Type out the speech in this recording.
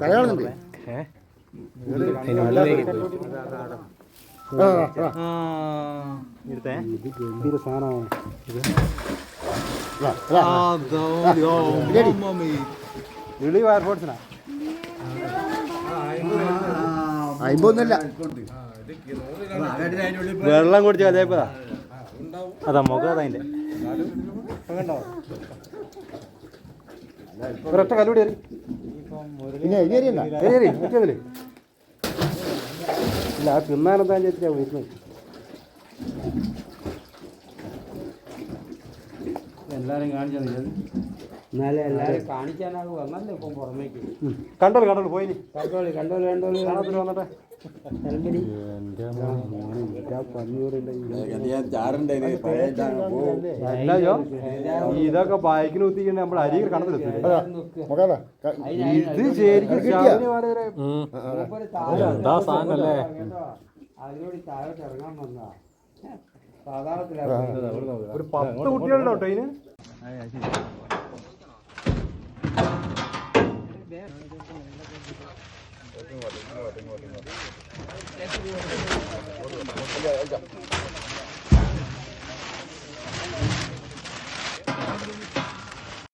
തലയാളുന്നുണ്ട്. ഫയർഫോഴ്സിനാ അയിമ്പൊന്നുമില്ല. വെള്ളം കുടിച്ച് അതേപോലാ അതാ മുഖം അതതിൻ്റെ ഒരൊറ്റ കല്ലുകൂടി എറി. പിന്നെ എരി മറ്റേതില് ഇല്ല ആ തിന്നാനെന്താ ചേച്ചിട്ടാ വിളിക്കുന്നത്. എല്ലാവരും കാണിച്ചാൽ എന്നാലേ എല്ലാവരും കാണിക്കാനാകും. വന്നല്ലേ ഇപ്പം പുറമേക്ക്. കണ്ടോളൂ പോയിനി കണ്ടോളൂ വന്നട്ടെ. ഇതൊക്കെ ബൈക്കിന് കുത്തിക്കണ്ട നമ്മുടെ അരികൾ കണ്ടത്തിലെത്തി. ഇത് ശരിക്കും അതിനോട് താഴോട്ട് ഇറങ്ങാൻ വന്നതാ. സാധാരണ ഒരു 10 കുട്ടികളുണ്ടോ കേട്ടോ ഇതിന്. ഇങ്ങോട്ട്